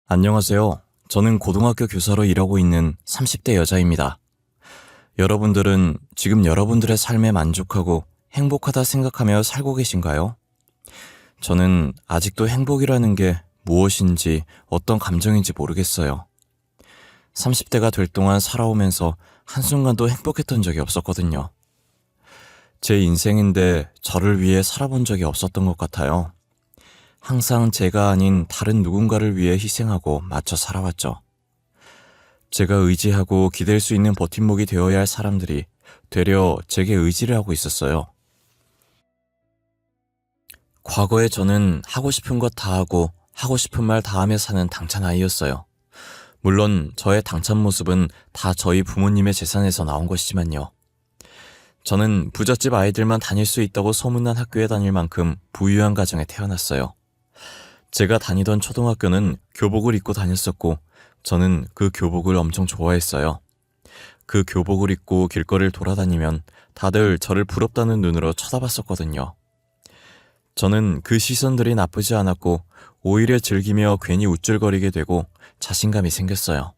안녕하세요. 저는 고등학교 교사로 일하고 있는 30대 여자입니다. 여러분들은 지금 여러분들의 삶에 만족하고 행복하다 생각하며 살고 계신가요? 저는 아직도 행복이라는 게 무엇인지 어떤 감정인지 모르겠어요. 30대가 될 동안 살아오면서 한순간도 행복했던 적이 없었거든요. 제 인생인데 저를 위해 살아본 적이 없었던 것 같아요. 항상 제가 아닌 다른 누군가를 위해 희생하고 맞춰 살아왔죠. 제가 의지하고 기댈 수 있는 버팀목이 되어야 할 사람들이 되려 제게 의지를 하고 있었어요. 과거에 저는 하고 싶은 것 다 하고 하고 싶은 말 다 하며 사는 당찬 아이였어요. 물론 저의 당찬 모습은 다 저희 부모님의 재산에서 나온 것이지만요. 저는 부잣집 아이들만 다닐 수 있다고 소문난 학교에 다닐 만큼 부유한 가정에 태어났어요. 제가 다니던 초등학교는 교복을 입고 다녔었고 저는 그 교복을 엄청 좋아했어요. 그 교복을 입고 길거리를 돌아다니면 다들 저를 부럽다는 눈으로 쳐다봤었거든요. 저는 그 시선들이 나쁘지 않았고 오히려 즐기며 괜히 우쭐거리게 되고 자신감이 생겼어요.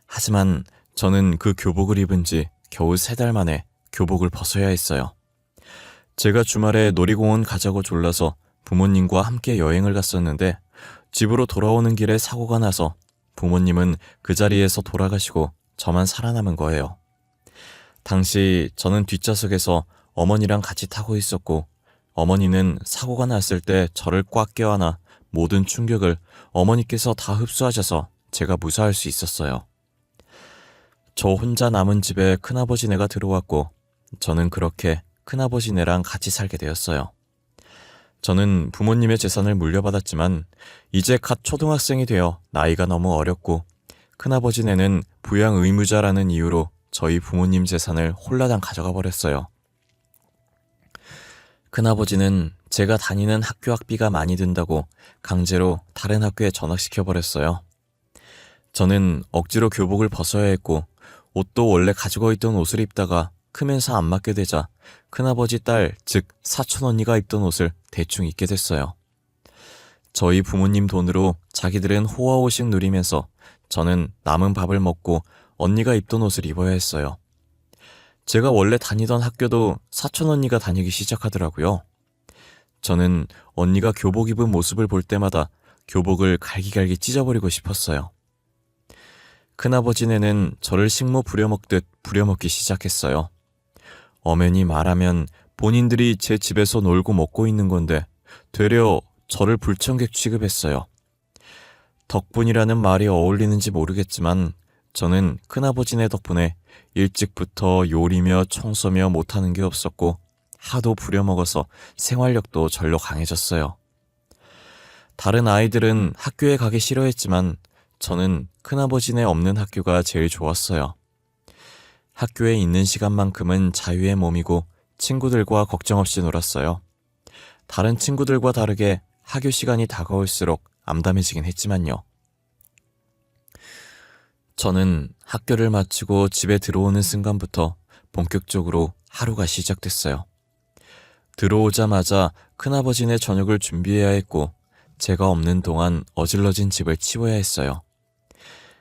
하지만 저는 그 교복을 입은 지 겨우 3달 만에 교복을 벗어야 했어요. 제가 주말에 놀이공원 가자고 졸라서 부모님과 함께 여행을 갔었는데 집으로 돌아오는 길에 사고가 나서 부모님은 그 자리에서 돌아가시고 저만 살아남은 거예요. 당시 저는 뒷좌석에서 어머니랑 같이 타고 있었고 어머니는 사고가 났을 때 저를 꽉 껴안아 모든 충격을 어머니께서 다 흡수하셔서 제가 무사할 수 있었어요. 저 혼자 남은 집에 큰아버지네가 들어왔고 저는 그렇게 큰아버지네랑 같이 살게 되었어요. 저는 부모님의 재산을 물려받았지만 이제 갓 초등학생이 되어 나이가 너무 어렸고 큰아버지네는 부양 의무자라는 이유로 저희 부모님 재산을 홀라당 가져가 버렸어요. 큰아버지는 제가 다니는 학교 학비가 많이 든다고 강제로 다른 학교에 전학시켜버렸어요. 저는 억지로 교복을 벗어야 했고 옷도 원래 가지고 있던 옷을 입다가 크면서 안 맞게 되자 큰아버지 딸, 즉 사촌 언니가 입던 옷을 대충 입게 됐어요. 저희 부모님 돈으로 자기들은 호화호식 누리면서 저는 남은 밥을 먹고 언니가 입던 옷을 입어야 했어요. 제가 원래 다니던 학교도 사촌 언니가 다니기 시작하더라고요. 저는 언니가 교복 입은 모습을 볼 때마다 교복을 갈기갈기 찢어버리고 싶었어요. 큰아버지네는 저를 식모 부려먹듯 부려먹기 시작했어요. 엄연히 말하면 본인들이 제 집에서 놀고 먹고 있는 건데 되려 저를 불청객 취급했어요. 덕분이라는 말이 어울리는지 모르겠지만 저는 큰아버지네 덕분에 일찍부터 요리며 청소며 못하는 게 없었고 하도 부려먹어서 생활력도 절로 강해졌어요. 다른 아이들은 학교에 가기 싫어했지만 저는 큰아버지네 없는 학교가 제일 좋았어요. 학교에 있는 시간만큼은 자유의 몸이고 친구들과 걱정 없이 놀았어요. 다른 친구들과 다르게 학교 시간이 다가올수록 암담해지긴 했지만요. 저는 학교를 마치고 집에 들어오는 순간부터 본격적으로 하루가 시작됐어요. 들어오자마자 큰아버지네 저녁을 준비해야 했고 제가 없는 동안 어질러진 집을 치워야 했어요.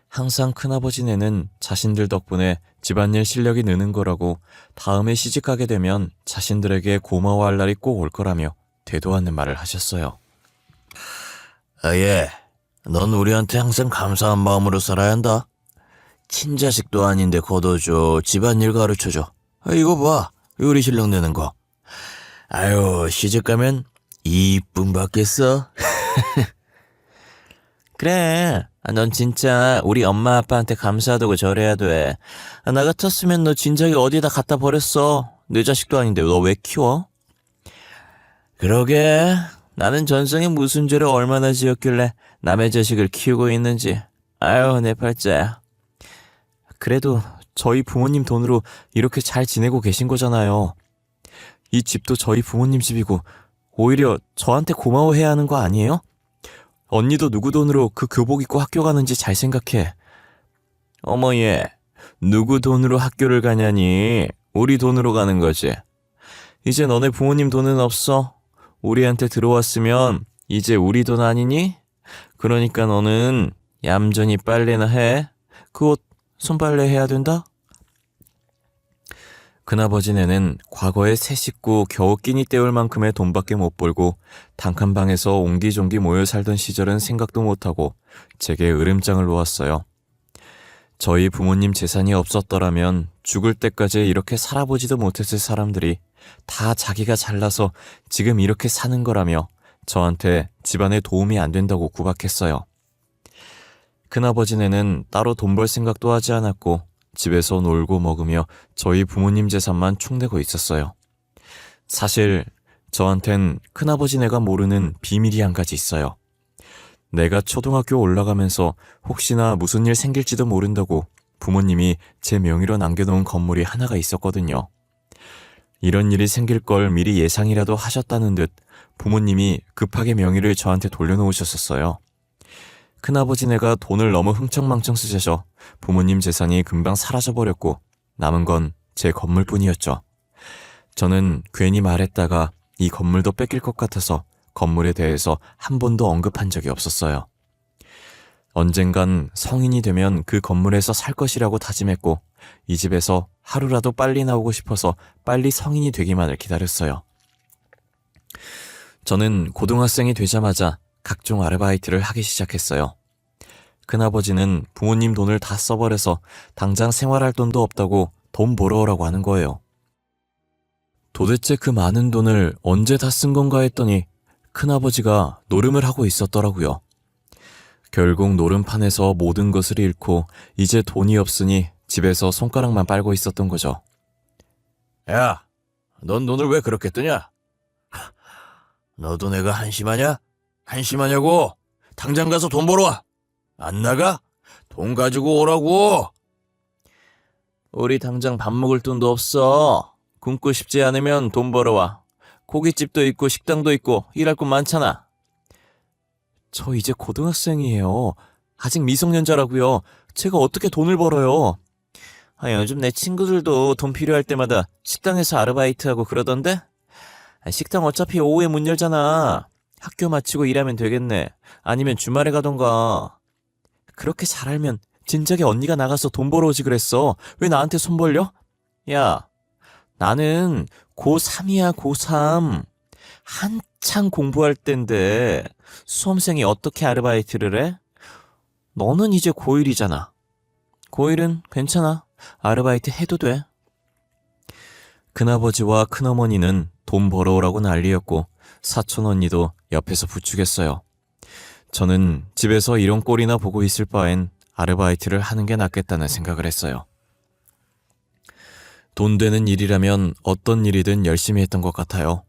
항상 큰아버지네는 자신들 덕분에 집안일 실력이 느는 거라고 다음에 시집가게 되면 자신들에게 고마워할 날이 꼭 올 거라며 되도 않는 말을 하셨어요. 예, 넌 우리한테 항상 감사한 마음으로 살아야 한다. 친자식도 아닌데 걷어줘, 집안일 가르쳐줘. 이거 봐, 요리 실력 느는 거. 아유, 시집가면 이쁨 받겠어? 그래, 넌 진짜 우리 엄마 아빠한테 감사하다고 절해야 돼. 나 같았으면 너 진작에 어디다 갖다 버렸어. 내 자식도 아닌데 너 왜 키워? 그러게, 나는 전생에 무슨 죄를 얼마나 지었길래 남의 자식을 키우고 있는지. 아유, 내 팔자야. 그래도 저희 부모님 돈으로 이렇게 잘 지내고 계신 거잖아요. 이 집도 저희 부모님 집이고 오히려 저한테 고마워해야 하는 거 아니에요? 언니도 누구 돈으로 그 교복 입고 학교 가는지 잘 생각해. 어머 얘, 누구 돈으로 학교를 가냐니? 우리 돈으로 가는 거지. 이제 너네 부모님 돈은 없어. 우리한테 들어왔으면 이제 우리 돈 아니니? 그러니까 너는 얌전히 빨래나 해. 그 옷 손빨래 해야 된다? 큰아버지네는 과거에 세 식구 겨우 끼니 때울 만큼의 돈밖에 못 벌고 단칸방에서 옹기종기 모여 살던 시절은 생각도 못하고 제게 으름장을 놓았어요. 저희 부모님 재산이 없었더라면 죽을 때까지 이렇게 살아보지도 못했을 사람들이 다 자기가 잘나서 지금 이렇게 사는 거라며 저한테 집안에 도움이 안 된다고 구박했어요. 큰아버지네는 따로 돈 벌 생각도 하지 않았고 집에서 놀고 먹으며 저희 부모님 재산만 축내고 있었어요. 사실 저한텐 큰아버지네가 모르는 비밀이 한 가지 있어요. 내가 초등학교 올라가면서 혹시나 무슨 일 생길지도 모른다고 부모님이 제 명의로 남겨놓은 건물이 하나가 있었거든요. 이런 일이 생길 걸 미리 예상이라도 하셨다는 듯 부모님이 급하게 명의를 저한테 돌려놓으셨었어요. 큰아버지네가 돈을 너무 흥청망청 쓰셔서 부모님 재산이 금방 사라져버렸고 남은 건 제 건물뿐이었죠. 저는 괜히 말했다가 이 건물도 뺏길 것 같아서 건물에 대해서 한 번도 언급한 적이 없었어요. 언젠간 성인이 되면 그 건물에서 살 것이라고 다짐했고 이 집에서 하루라도 빨리 나오고 싶어서 빨리 성인이 되기만을 기다렸어요. 저는 고등학생이 되자마자 각종 아르바이트를 하기 시작했어요. 큰아버지는 부모님 돈을 다 써버려서 당장 생활할 돈도 없다고 돈 벌어 오라고 하는 거예요. 도대체 그 많은 돈을 언제 다 쓴 건가 했더니 큰아버지가 노름을 하고 있었더라고요. 결국 노름판에서 모든 것을 잃고 이제 돈이 없으니 집에서 손가락만 빨고 있었던 거죠. 야, 넌 돈을 왜 그렇게 뜨냐? 너도 내가 한심하냐? 한심하냐고? 당장 가서 돈 벌어와. 안 나가? 돈 가지고 오라고. 우리 당장 밥 먹을 돈도 없어. 굶고 싶지 않으면 돈 벌어와. 고깃집도 있고 식당도 있고 일할 곳 많잖아. 저 이제 고등학생이에요. 아직 미성년자라고요. 제가 어떻게 돈을 벌어요? 요즘 내 친구들도 돈 필요할 때마다 식당에서 아르바이트하고 그러던데? 식당 어차피 오후에 문 열잖아. 학교 마치고 일하면 되겠네. 아니면 주말에 가던가. 그렇게 잘 알면 진작에 언니가 나가서 돈 벌어오지 그랬어. 왜 나한테 손 벌려? 야, 나는 고3이야, 고3. 한창 공부할 땐데 수험생이 어떻게 아르바이트를 해? 너는 이제 고1이잖아. 고1은 괜찮아. 아르바이트 해도 돼. 큰아버지와 큰어머니는 돈 벌어오라고 난리였고 사촌 언니도 옆에서 부추겼어요. 저는 집에서 이런 꼴이나 보고 있을 바엔 아르바이트를 하는 게 낫겠다는 생각을 했어요. 돈 되는 일이라면 어떤 일이든 열심히 했던 것 같아요.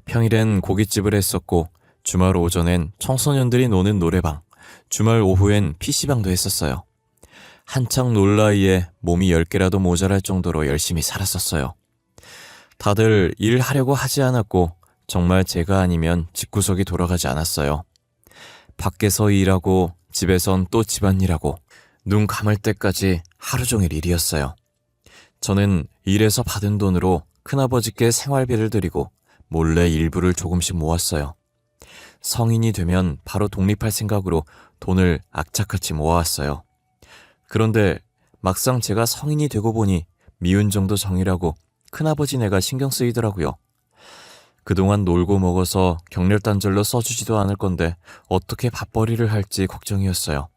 평일엔 고깃집을 했었고 주말 오전엔 청소년들이 노는 노래방, 주말 오후엔 PC방도 했었어요. 한창 놀 나이에 몸이 10개라도 모자랄 정도로 열심히 살았었어요. 다들 일하려고 하지 않았고 정말 제가 아니면 집구석이 돌아가지 않았어요. 밖에서 일하고 집에선 또 집안일하고 눈 감을 때까지 하루 종일 일이었어요. 저는 일해서 받은 돈으로 큰아버지께 생활비를 드리고 몰래 일부를 조금씩 모았어요. 성인이 되면 바로 독립할 생각으로 돈을 악착같이 모아왔어요. 그런데 막상 제가 성인이 되고 보니 미운 정도 정이라고 큰아버지네가 신경 쓰이더라고요. 그동안 놀고 먹어서 격렬단절로 써주지도 않을 건데 어떻게 밥벌이를 할지 걱정이었어요.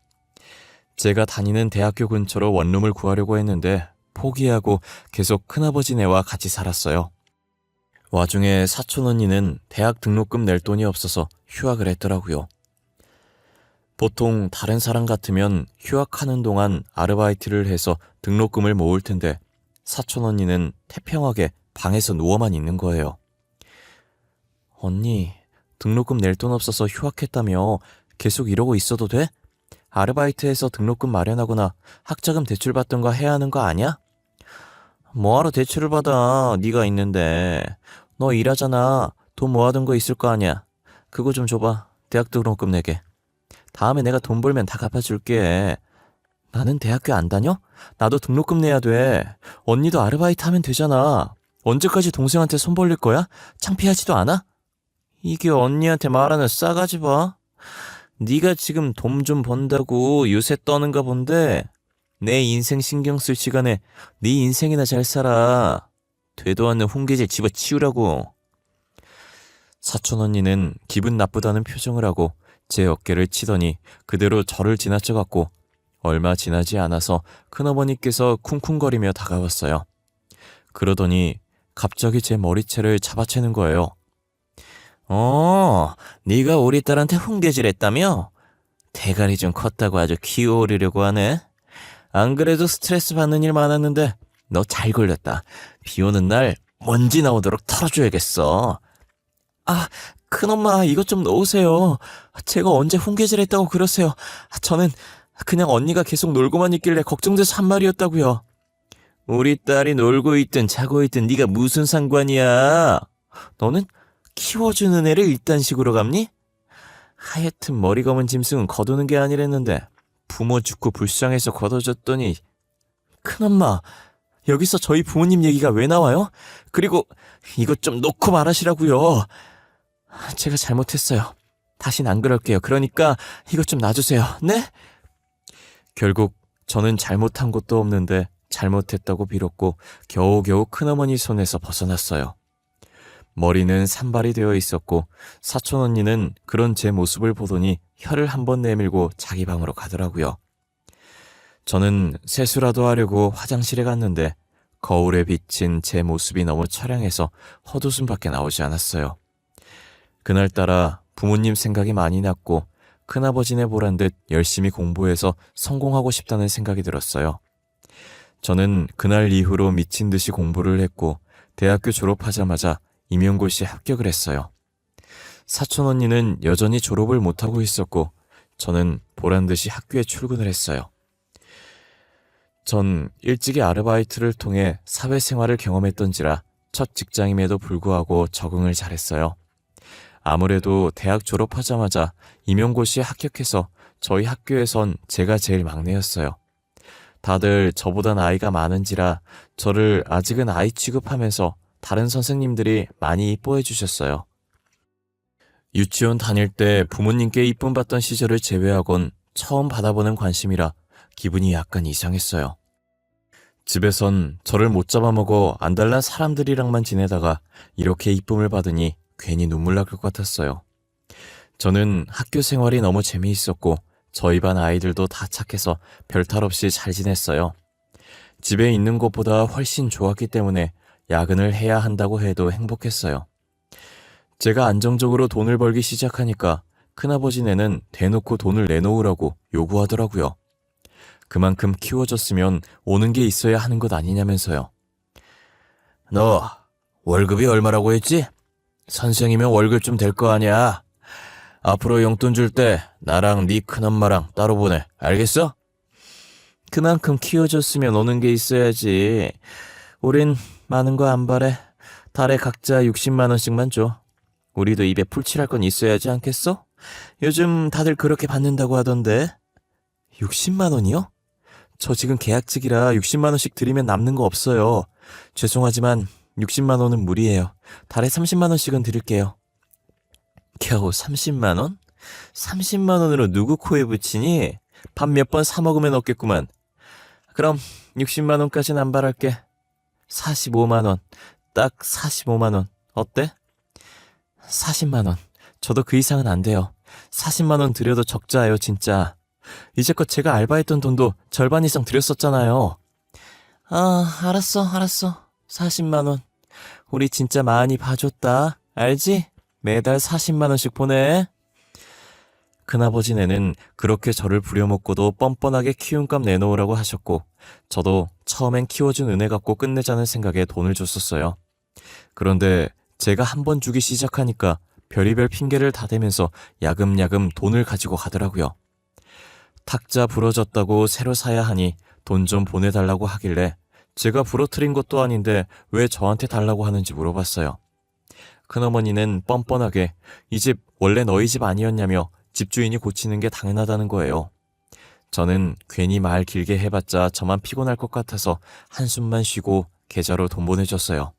제가 다니는 대학교 근처로 원룸을 구하려고 했는데 포기하고 계속 큰아버지네와 같이 살았어요. 와중에 사촌 언니는 대학 등록금 낼 돈이 없어서 휴학을 했더라고요. 보통 다른 사람 같으면 휴학하는 동안 아르바이트를 해서 등록금을 모을 텐데 사촌 언니는 태평하게 방에서 누워만 있는 거예요. 언니, 등록금 낼 돈 없어서 휴학했다며 계속 이러고 있어도 돼? 아르바이트해서 등록금 마련하거나 학자금 대출받던가 해야 하는 거 아니야? 뭐하러 대출을 받아, 네가 있는데. 너 일하잖아. 돈 모아둔 거 있을 거 아니야. 그거 좀 줘봐. 대학 등록금 내게. 다음에 내가 돈 벌면 다 갚아줄게. 나는 대학교 안 다녀? 나도 등록금 내야 돼. 언니도 아르바이트 하면 되잖아. 언제까지 동생한테 손 벌릴 거야? 창피하지도 않아? 이게 언니한테 말하는 싸가지 봐. 네가 지금 돈 좀 번다고 요새 떠는가 본데 내 인생 신경 쓸 시간에 네 인생이나 잘 살아. 되도 않는 훈계질 집어치우라고. 사촌 언니는 기분 나쁘다는 표정을 하고 제 어깨를 치더니 그대로 저를 지나쳐갔고 얼마 지나지 않아서 큰어머니께서 쿵쿵거리며 다가왔어요. 그러더니 갑자기 제 머리채를 잡아채는 거예요. 네가 우리 딸한테 훈계질했다며? 대가리 좀 컸다고 아주 키워오르려고 하네. 안 그래도 스트레스 받는 일 많았는데 너 잘 걸렸다. 비 오는 날 먼지 나오도록 털어줘야겠어. 아, 큰엄마 이것 좀 넣으세요. 제가 언제 훈계질했다고 그러세요. 저는 그냥 언니가 계속 놀고만 있길래 걱정돼서 한 말이었다고요. 우리 딸이 놀고 있든 자고 있든 네가 무슨 상관이야. 너는 키워주는 애를 일단식으로 감니? 하여튼 머리 검은 짐승은 거두는 게 아니랬는데 부모 죽고 불쌍해서 거둬줬더니. 큰엄마, 여기서 저희 부모님 얘기가 왜 나와요? 그리고 이것 좀 놓고 말하시라고요. 제가 잘못했어요. 다신 안 그럴게요. 그러니까 이것 좀 놔주세요. 네? 결국 저는 잘못한 것도 없는데 잘못했다고 빌었고 겨우겨우 큰어머니 손에서 벗어났어요. 머리는 산발이 되어 있었고 사촌 언니는 그런 제 모습을 보더니 혀를 한번 내밀고 자기 방으로 가더라고요. 저는 세수라도 하려고 화장실에 갔는데 거울에 비친 제 모습이 너무 처량해서 헛웃음밖에 나오지 않았어요. 그날따라 부모님 생각이 많이 났고 큰아버지네 보란 듯 열심히 공부해서 성공하고 싶다는 생각이 들었어요. 저는 그날 이후로 미친 듯이 공부를 했고 대학교 졸업하자마자 임용고시에 합격을 했어요. 사촌 언니는 여전히 졸업을 못하고 있었고 저는 보란 듯이 학교에 출근을 했어요. 전 일찍이 아르바이트를 통해 사회생활을 경험했던지라 첫 직장임에도 불구하고 적응을 잘했어요. 아무래도 대학 졸업하자마자 임용고시에 합격해서 저희 학교에선 제가 제일 막내였어요. 다들 저보다 나이가 많은지라 저를 아직은 아이 취급하면서 다른 선생님들이 많이 이뻐해 주셨어요. 유치원 다닐 때 부모님께 이쁨 받던 시절을 제외하곤 처음 받아보는 관심이라 기분이 약간 이상했어요. 집에선 저를 못 잡아먹어 안달난 사람들이랑만 지내다가 이렇게 이쁨을 받으니 괜히 눈물 날 것 같았어요. 저는 학교 생활이 너무 재미있었고 저희 반 아이들도 다 착해서 별탈 없이 잘 지냈어요. 집에 있는 것보다 훨씬 좋았기 때문에 야근을 해야 한다고 해도 행복했어요. 제가 안정적으로 돈을 벌기 시작하니까 큰아버지네는 대놓고 돈을 내놓으라고 요구하더라고요. 그만큼 키워줬으면 오는 게 있어야 하는 것 아니냐면서요. 너 월급이 얼마라고 했지? 선생이면 월급 좀 될 거 아니야. 앞으로 용돈 줄 때 나랑 네 큰엄마랑 따로 보내. 알겠어? 그만큼 키워줬으면 오는 게 있어야지. 우린 많은 거 안 바래. 달에 각자 60만 원씩만 줘. 우리도 입에 풀칠할 건 있어야지 않겠어? 요즘 다들 그렇게 받는다고 하던데. 60만 원이요? 저 지금 계약직이라 60만 원씩 드리면 남는 거 없어요. 죄송하지만 60만 원은 무리예요. 달에 30만 원씩은 드릴게요. 겨우 30만 원? 30만 원으로 누구 코에 붙이니? 밥 몇 번 사 먹으면 없겠구만. 그럼 60만 원까지는 안 바랄게. 45만 원. 딱 45만 원. 어때? 40만 원. 저도 그 이상은 안 돼요. 40만 원 드려도 적자예요, 진짜. 이제껏 제가 알바했던 돈도 절반 이상 드렸었잖아요. 알았어. 40만 원. 우리 진짜 많이 봐줬다. 알지? 매달 40만 원씩 보내. 큰아버지네는 그렇게 저를 부려먹고도 뻔뻔하게 키움값 내놓으라고 하셨고 저도 처음엔 키워준 은혜 갚고 끝내자는 생각에 돈을 줬었어요. 그런데 제가 한 번 주기 시작하니까 별의별 핑계를 다 대면서 야금야금 돈을 가지고 가더라고요. 탁자 부러졌다고 새로 사야 하니 돈 좀 보내달라고 하길래 제가 부러뜨린 것도 아닌데 왜 저한테 달라고 하는지 물어봤어요. 큰어머니는 뻔뻔하게 이 집 원래 너희 집 아니었냐며 집주인이 고치는 게 당연하다는 거예요. 저는 괜히 말 길게 해봤자 저만 피곤할 것 같아서 한숨만 쉬고 계좌로 돈 보내줬어요.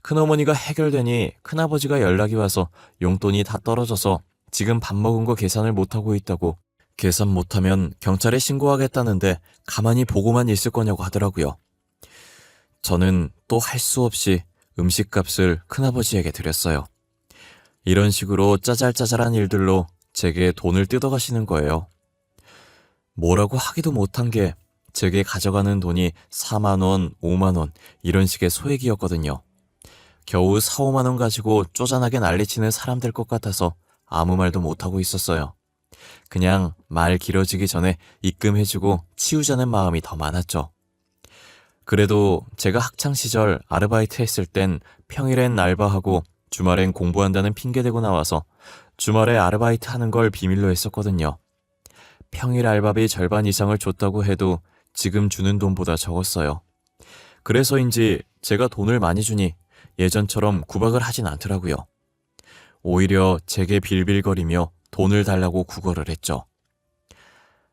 큰어머니가 해결되니 큰아버지가 연락이 와서 용돈이 다 떨어져서 지금 밥 먹은 거 계산을 못하고 있다고, 계산 못하면 경찰에 신고하겠다는데 가만히 보고만 있을 거냐고 하더라고요. 저는 또 할 수 없이 음식값을 큰아버지에게 드렸어요. 이런 식으로 짜잘짜잘한 일들로 제게 돈을 뜯어가시는 거예요. 뭐라고 하기도 못한 게 제게 가져가는 돈이 4만 원, 5만 원 이런 식의 소액이었거든요. 겨우 4, 5만 원 가지고 쪼잔하게 난리치는 사람 될 것 같아서 아무 말도 못하고 있었어요. 그냥 말 길어지기 전에 입금해주고 치우자는 마음이 더 많았죠. 그래도 제가 학창시절 아르바이트 했을 땐 평일엔 알바하고 주말엔 공부한다는 핑계 대고 나와서 주말에 아르바이트 하는 걸 비밀로 했었거든요. 평일 알바비 절반 이상을 줬다고 해도 지금 주는 돈보다 적었어요. 그래서인지 제가 돈을 많이 주니 예전처럼 구박을 하진 않더라고요. 오히려 제게 빌빌거리며 돈을 달라고 구걸을 했죠.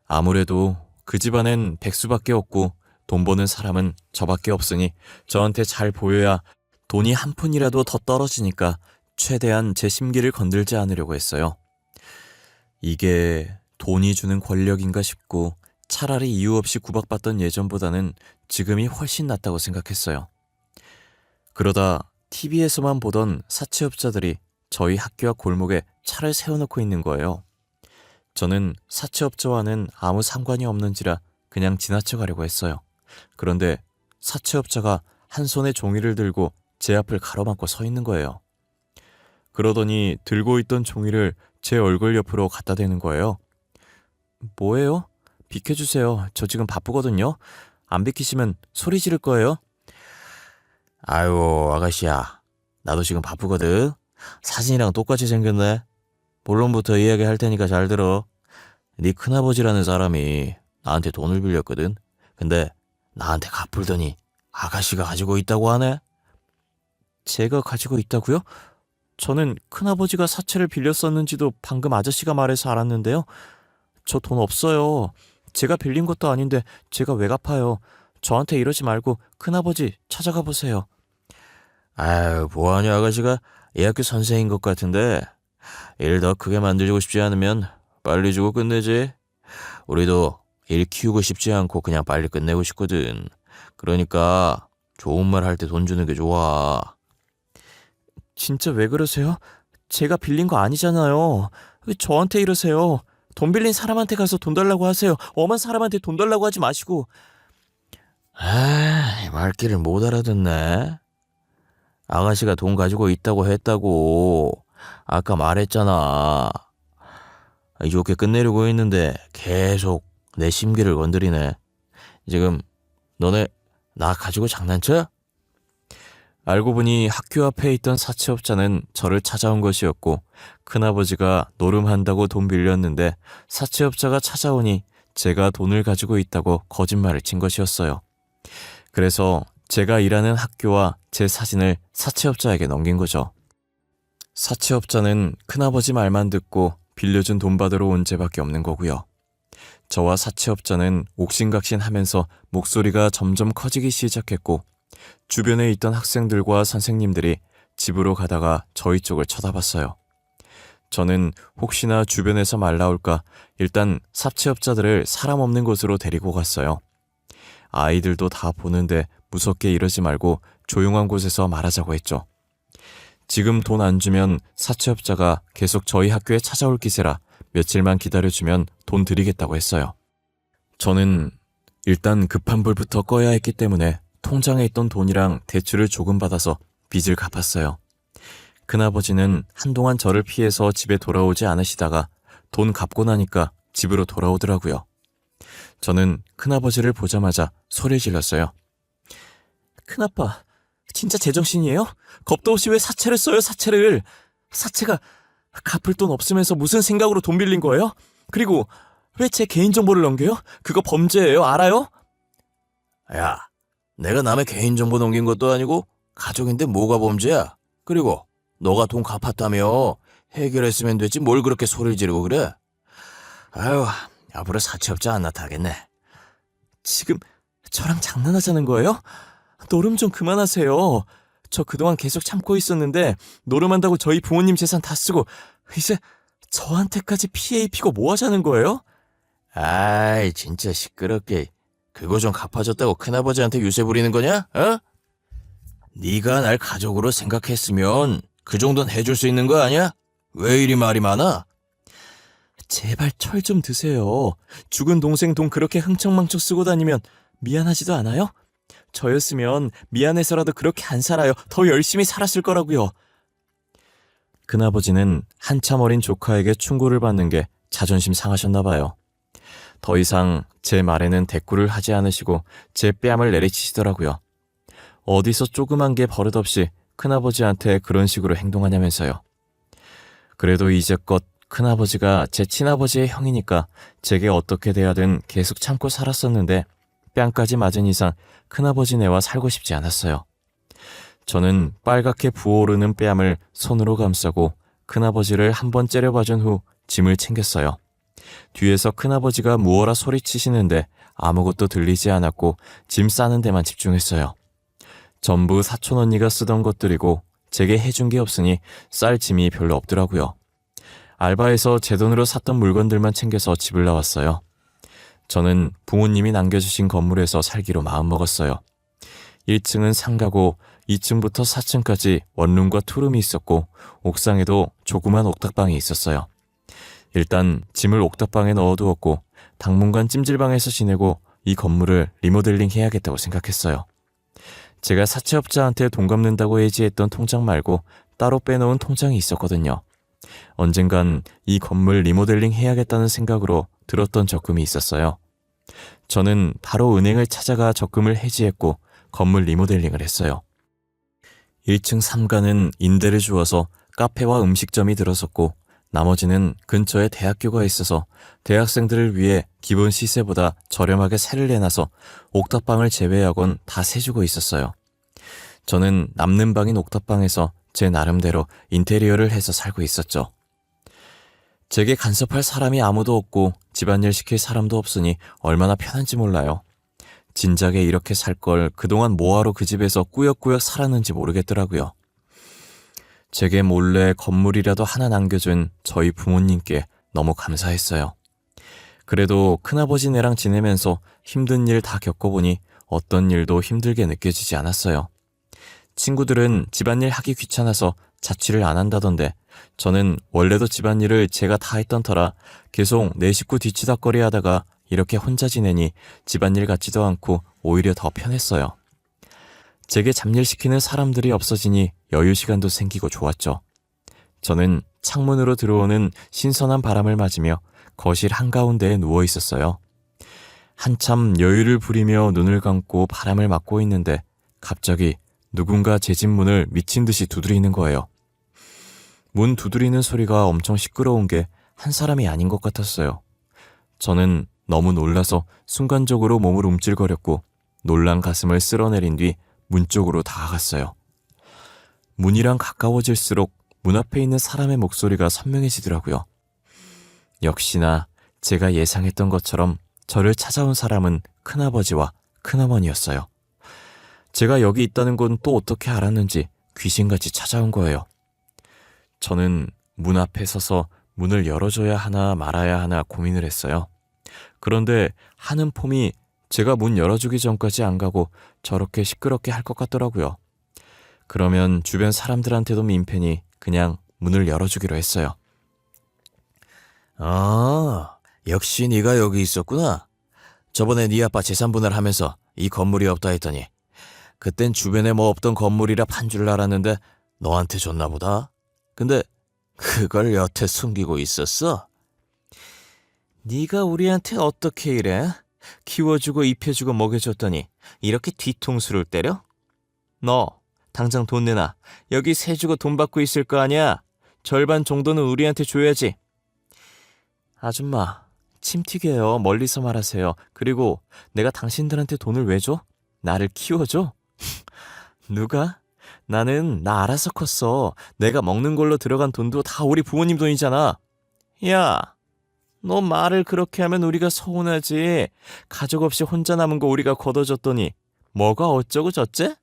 아무래도 그 집안엔 백수밖에 없고 돈 버는 사람은 저밖에 없으니 저한테 잘 보여야 돈이 한 푼이라도 더 떨어지니까 최대한 제 심기를 건들지 않으려고 했어요. 이게 돈이 주는 권력인가 싶고 차라리 이유 없이 구박받던 예전보다는 지금이 훨씬 낫다고 생각했어요. 그러다 TV에서만 보던 사채업자들이 저희 학교 앞 골목에 차를 세워놓고 있는 거예요. 저는 사채업자와는 아무 상관이 없는지라 그냥 지나쳐 가려고 했어요. 그런데 사채업자가 한 손에 종이를 들고 제 앞을 가로막고 서 있는 거예요. 그러더니 들고 있던 종이를 제 얼굴 옆으로 갖다 대는 거예요. 뭐예요? 비켜주세요. 저 지금 바쁘거든요. 안 비키시면 소리 지를 거예요. 아유, 아가씨야. 나도 지금 바쁘거든. 사진이랑 똑같이 생겼네. 본론부터 이야기할 테니까 잘 들어. 네 큰아버지라는 사람이 나한테 돈을 빌렸거든. 근데 나한테 갚을더니 아가씨가 가지고 있다고 하네. 제가 가지고 있다고요? 저는 큰아버지가 사채를 빌렸었는지도 방금 아저씨가 말해서 알았는데요. 저 돈 없어요. 제가 빌린 것도 아닌데 제가 왜 갚아요. 저한테 이러지 말고 큰아버지 찾아가 보세요. 아유, 뭐하냐 아가씨가 이 학교 선생인 것 같은데 일 더 크게 만들고 싶지 않으면 빨리 주고 끝내지. 우리도 일 키우고 싶지 않고 그냥 빨리 끝내고 싶거든. 그러니까 좋은 말 할 때 돈 주는 게 좋아. 진짜 왜 그러세요? 제가 빌린 거 아니잖아요. 왜 저한테 이러세요? 돈 빌린 사람한테 가서 돈 달라고 하세요. 엄한 사람한테 돈 달라고 하지 마시고. 아, 말귀를 못 알아듣네. 아가씨가 돈 가지고 있다고 했다고 아까 말했잖아. 좋게 끝내려고 했는데 계속 내 심기를 건드리네. 지금 너네 나 가지고 장난쳐? 알고 보니 학교 앞에 있던 사채업자는 저를 찾아온 것이었고 큰아버지가 노름한다고 돈 빌렸는데 사채업자가 찾아오니 제가 돈을 가지고 있다고 거짓말을 친 것이었어요. 그래서 제가 일하는 학교와 제 사진을 사채업자에게 넘긴 거죠. 사채업자는 큰아버지 말만 듣고 빌려준 돈 받으러 온 죄밖에 없는 거고요. 저와 사채업자는 옥신각신하면서 목소리가 점점 커지기 시작했고 주변에 있던 학생들과 선생님들이 집으로 가다가 저희 쪽을 쳐다봤어요. 저는 혹시나 주변에서 말 나올까 일단 사채업자들을 사람 없는 곳으로 데리고 갔어요. 아이들도 다 보는데 무섭게 이러지 말고 조용한 곳에서 말하자고 했죠. 지금 돈 안 주면 사채업자가 계속 저희 학교에 찾아올 기세라 며칠만 기다려주면 돈 드리겠다고 했어요. 저는 일단 급한 불부터 꺼야 했기 때문에 통장에 있던 돈이랑 대출을 조금 받아서 빚을 갚았어요. 큰아버지는 한동안 저를 피해서 집에 돌아오지 않으시다가 돈 갚고 나니까 집으로 돌아오더라고요. 저는 큰아버지를 보자마자 소리를 질렀어요. 큰아빠, 진짜 제정신이에요? 겁도 없이 왜 사채를 써요, 사채를? 사채가 갚을 돈 없으면서 무슨 생각으로 돈 빌린 거예요? 그리고 왜 제 개인정보를 넘겨요? 그거 범죄예요, 알아요? 야, 내가 남의 개인정보 넘긴 것도 아니고 가족인데 뭐가 범죄야? 그리고 너가 돈 갚았다며 해결했으면 됐지 뭘 그렇게 소리를 지르고 그래? 아유, 앞으로 사채업자 안 나타나겠네. 지금 저랑 장난하자는 거예요? 노름 좀 그만하세요. 저 그동안 계속 참고 있었는데 노름한다고 저희 부모님 재산 다 쓰고 이제 저한테까지 피해 입히고 뭐 하자는 거예요? 아이, 진짜 시끄럽게. 그거 좀 갚아줬다고 큰아버지한테 유세 부리는 거냐? 어? 네가 날 가족으로 생각했으면 그 정도는 해줄 수 있는 거 아니야? 왜 이리 말이 많아? 제발 철 좀 드세요. 죽은 동생 돈 그렇게 흥청망청 쓰고 다니면 미안하지도 않아요? 저였으면 미안해서라도 그렇게 안 살아요. 더 열심히 살았을 거라고요. 큰아버지는 한참 어린 조카에게 충고를 받는 게 자존심 상하셨나 봐요. 더 이상 제 말에는 대꾸를 하지 않으시고 제 뺨을 내리치시더라고요. 어디서 조그만 게 버릇없이 큰아버지한테 그런 식으로 행동하냐면서요. 그래도 이제껏 큰아버지가 제 친아버지의 형이니까 제게 어떻게 돼야든 계속 참고 살았었는데 뺨까지 맞은 이상 큰아버지네와 살고 싶지 않았어요. 저는 빨갛게 부어오르는 뺨을 손으로 감싸고 큰아버지를 한번 째려봐준 후 짐을 챙겼어요. 뒤에서 큰아버지가 무어라 소리치시는데 아무것도 들리지 않았고 짐 싸는 데만 집중했어요. 전부 사촌 언니가 쓰던 것들이고 제게 해준 게 없으니 쌀 짐이 별로 없더라고요. 알바에서 제 돈으로 샀던 물건들만 챙겨서 집을 나왔어요. 저는 부모님이 남겨주신 건물에서 살기로 마음먹었어요. 1층은 상가고 2층부터 4층까지 원룸과 투룸이 있었고 옥상에도 조그만 옥탑방이 있었어요. 일단 짐을 옥탑방에 넣어두었고 당분간 찜질방에서 지내고 이 건물을 리모델링 해야겠다고 생각했어요. 제가 사채업자한테 돈 갚는다고 예지했던 통장 말고 따로 빼놓은 통장이 있었거든요. 언젠간 이 건물 리모델링 해야겠다는 생각으로 들었던 적금이 있었어요. 저는 바로 은행을 찾아가 적금을 해지했고 건물 리모델링을 했어요. 1층 3가는 임대를 주어서 카페와 음식점이 들어섰고 나머지는 근처에 대학교가 있어서 대학생들을 위해 기본 시세보다 저렴하게 세를 내놔서 옥탑방을 제외하곤 다 세주고 있었어요. 저는 남는 방인 옥탑방에서 제 나름대로 인테리어를 해서 살고 있었죠. 제게 간섭할 사람이 아무도 없고 집안일 시킬 사람도 없으니 얼마나 편한지 몰라요. 진작에 이렇게 살 걸 그동안 뭐하러 그 집에서 꾸역꾸역 살았는지 모르겠더라고요. 제게 몰래 건물이라도 하나 남겨준 저희 부모님께 너무 감사했어요. 그래도 큰아버지네랑 지내면서 힘든 일 다 겪어보니 어떤 일도 힘들게 느껴지지 않았어요. 친구들은 집안일 하기 귀찮아서 자취를 안 한다던데 저는 원래도 집안일을 제가 다 했던 터라 계속 내 식구 뒤치다꺼리 하다가 이렇게 혼자 지내니 집안일 같지도 않고 오히려 더 편했어요. 제게 잡일시키는 사람들이 없어지니 여유 시간도 생기고 좋았죠. 저는 창문으로 들어오는 신선한 바람을 맞으며 거실 한가운데에 누워 있었어요. 한참 여유를 부리며 눈을 감고 바람을 맞고 있는데 갑자기 누군가 제 집 문을 미친 듯이 두드리는 거예요. 문 두드리는 소리가 엄청 시끄러운 게 한 사람이 아닌 것 같았어요. 저는 너무 놀라서 순간적으로 몸을 움찔거렸고 놀란 가슴을 쓸어내린 뒤 문 쪽으로 다가갔어요. 문이랑 가까워질수록 문 앞에 있는 사람의 목소리가 선명해지더라고요. 역시나 제가 예상했던 것처럼 저를 찾아온 사람은 큰아버지와 큰어머니였어요. 제가 여기 있다는 건 또 어떻게 알았는지 귀신같이 찾아온 거예요. 저는 문 앞에 서서 문을 열어줘야 하나 말아야 하나 고민을 했어요. 그런데 하는 폼이 제가 문 열어주기 전까지 안 가고 저렇게 시끄럽게 할 것 같더라고요. 그러면 주변 사람들한테도 민폐니 그냥 문을 열어주기로 했어요. 역시 네가 여기 있었구나. 저번에 네 아빠 재산 분할하면서 이 건물이 없다 했더니 그땐 주변에 뭐 없던 건물이라 판 줄 알았는데 너한테 줬나 보다. 근데 그걸 여태 숨기고 있었어? 네가 우리한테 어떻게 이래? 키워주고 입혀주고 먹여줬더니 이렇게 뒤통수를 때려? 너 당장 돈 내놔. 여기 세 주고 돈 받고 있을 거 아니야. 절반 정도는 우리한테 줘야지. 아줌마, 침 튀겨요. 멀리서 말하세요. 그리고 내가 당신들한테 돈을 왜 줘? 나를 키워줘? 누가? 나는 나 알아서 컸어. 내가 먹는 걸로 들어간 돈도 다 우리 부모님 돈이잖아. 야, 너 말을 그렇게 하면 우리가 서운하지. 가족 없이 혼자 남은 거 우리가 걷어줬더니 뭐가 어쩌고 저째?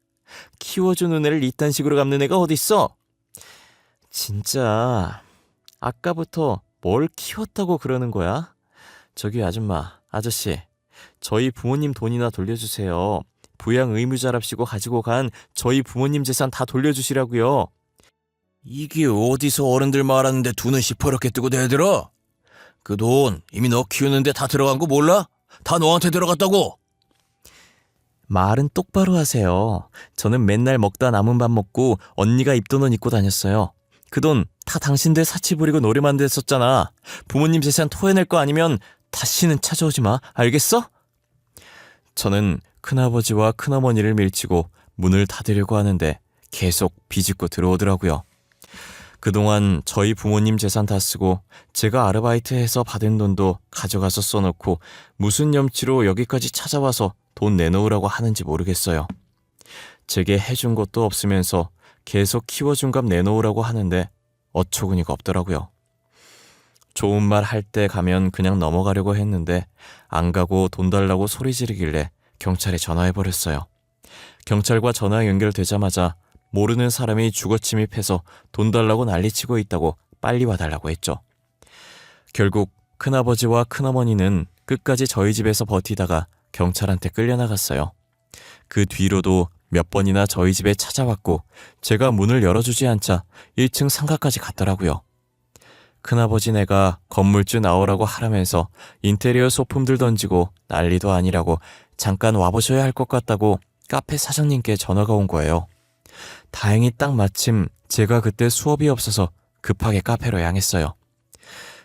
키워주는 애를 이딴 식으로 갚는 애가 어딨어? 진짜 아까부터 뭘 키웠다고 그러는 거야? 저기 아줌마, 아저씨, 저희 부모님 돈이나 돌려주세요. 부양 의무자랍시고 가지고 간 저희 부모님 재산 다 돌려주시라고요. 이게 어디서 어른들 말하는데 두 눈 시퍼렇게 뜨고 대들어? 그 돈 이미 너 키우는데 다 들어간 거 몰라? 다 너한테 들어갔다고. 말은 똑바로 하세요. 저는 맨날 먹다 남은 밥 먹고 언니가 입던 옷 입고 다녔어요. 그 돈 다 당신들 사치 부리고 노래만 됐었잖아. 부모님 재산 토해낼 거 아니면 다시는 찾아오지 마. 알겠어? 저는 큰아버지와 큰어머니를 밀치고 문을 닫으려고 하는데 계속 비집고 들어오더라고요. 그동안 저희 부모님 재산 다 쓰고 제가 아르바이트해서 받은 돈도 가져가서 써놓고 무슨 염치로 여기까지 찾아와서 돈 내놓으라고 하는지 모르겠어요. 제게 해준 것도 없으면서 계속 키워준 값 내놓으라고 하는데 어처구니가 없더라고요. 좋은 말 할 때 가면 그냥 넘어가려고 했는데 안 가고 돈 달라고 소리 지르길래 경찰에 전화해버렸어요. 경찰과 전화 연결되자마자 모르는 사람이 주거 침입해서 돈 달라고 난리치고 있다고 빨리 와달라고 했죠. 결국 큰아버지와 큰어머니는 끝까지 저희 집에서 버티다가 경찰한테 끌려나갔어요. 그 뒤로도 몇 번이나 저희 집에 찾아왔고 제가 문을 열어주지 않자 1층 상가까지 갔더라고요. 큰아버지네가 건물주 나오라고 하라면서 인테리어 소품들 던지고 난리도 아니라고 잠깐 와보셔야 할 것 같다고 카페 사장님께 전화가 온 거예요. 다행히 딱 마침 제가 그때 수업이 없어서 급하게 카페로 향했어요.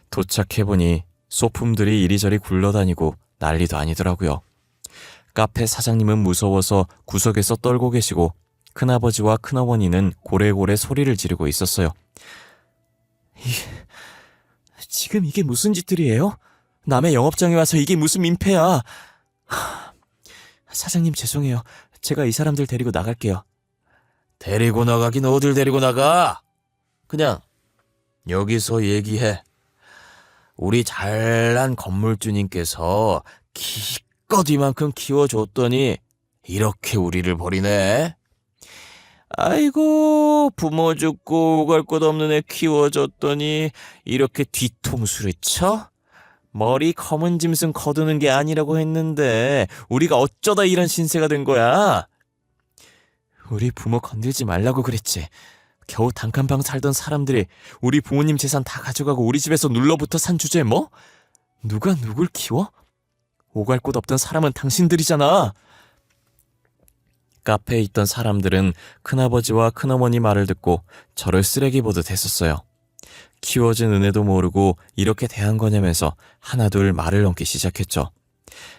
도착해보니 소품들이 이리저리 굴러다니고 난리도 아니더라고요. 카페 사장님은 무서워서 구석에서 떨고 계시고 큰아버지와 큰어머니는 고래고래 소리를 지르고 있었어요. 지금 이게 무슨 짓들이에요? 남의 영업장에 와서 이게 무슨 민폐야. 사장님 죄송해요. 제가 이 사람들 데리고 나갈게요. 데리고 나가긴 어딜 데리고 나가? 그냥 여기서 얘기해. 우리 잘난 건물주님께서 기껏 이만큼 키워줬더니 이렇게 우리를 버리네. 아이고 부모 죽고 오갈 것 없는 애 키워줬더니 이렇게 뒤통수를 쳐? 머리 검은 짐승 거두는 게 아니라고 했는데 우리가 어쩌다 이런 신세가 된 거야? 우리 부모 건들지 말라고 그랬지. 겨우 단칸방 살던 사람들이 우리 부모님 재산 다 가져가고 우리 집에서 눌러붙어 산 주제에 뭐? 누가 누굴 키워? 오갈 곳 없던 사람은 당신들이잖아. 카페에 있던 사람들은 큰아버지와 큰어머니 말을 듣고 저를 쓰레기 보듯 했었어요. 키워준 은혜도 모르고 이렇게 대한 거냐면서 하나둘 말을 얹기 시작했죠.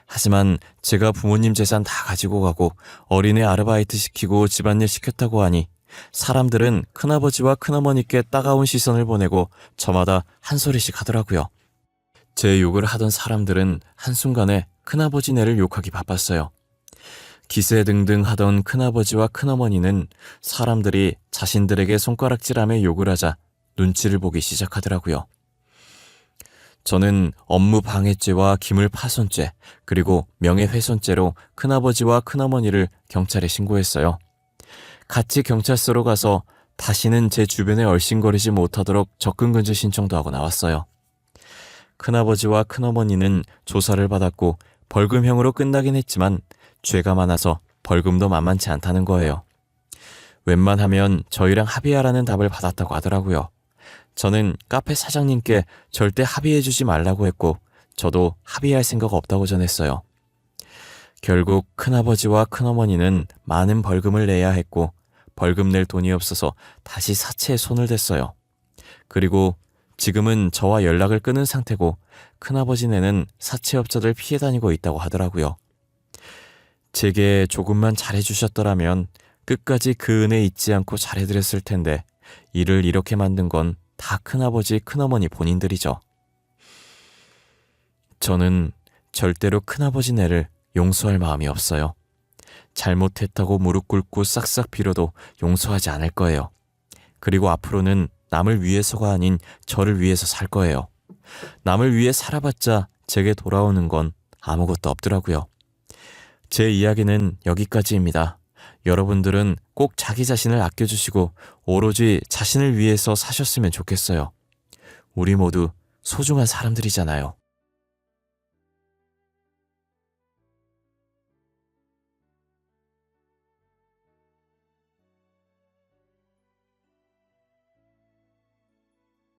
하지만 제가 부모님 재산 다 가지고 가고 어린애 아르바이트 시키고 집안일 시켰다고 하니 사람들은 큰아버지와 큰어머니께 따가운 시선을 보내고 저마다 한 소리씩 하더라고요. 제 욕을 하던 사람들은 한순간에 큰아버지네를 욕하기 바빴어요. 기세등등 하던 큰아버지와 큰어머니는 사람들이 자신들에게 손가락질하며 욕을 하자 눈치를 보기 시작하더라고요. 저는 업무 방해죄와 기물 파손죄 그리고 명예훼손죄로 큰아버지와 큰어머니를 경찰에 신고했어요. 같이 경찰서로 가서 다시는 제 주변에 얼씬거리지 못하도록 접근금지 신청도 하고 나왔어요. 큰아버지와 큰어머니는 조사를 받았고 벌금형으로 끝나긴 했지만 죄가 많아서 벌금도 만만치 않다는 거예요. 웬만하면 저희랑 합의하라는 답을 받았다고 하더라고요. 저는 카페 사장님께 절대 합의해주지 말라고 했고 저도 합의할 생각 없다고 전했어요. 결국 큰아버지와 큰어머니는 많은 벌금을 내야 했고 벌금 낼 돈이 없어서 다시 사채에 손을 댔어요. 그리고 지금은 저와 연락을 끊은 상태고 큰아버지네는 사채업자들 피해 다니고 있다고 하더라고요. 제게 조금만 잘해주셨더라면 끝까지 그 은혜 잊지 않고 잘해드렸을 텐데 일을 이렇게 만든 건 다 큰아버지 큰어머니 본인들이죠. 저는 절대로 큰아버지네를 용서할 마음이 없어요. 잘못했다고 무릎 꿇고 싹싹 빌어도 용서하지 않을 거예요. 그리고 앞으로는 남을 위해서가 아닌 저를 위해서 살 거예요. 남을 위해 살아봤자 제게 돌아오는 건 아무것도 없더라고요. 제 이야기는 여기까지입니다. 여러분들은 꼭 자기 자신을 아껴주시고 오로지 자신을 위해서 사셨으면 좋겠어요. 우리 모두 소중한 사람들이잖아요.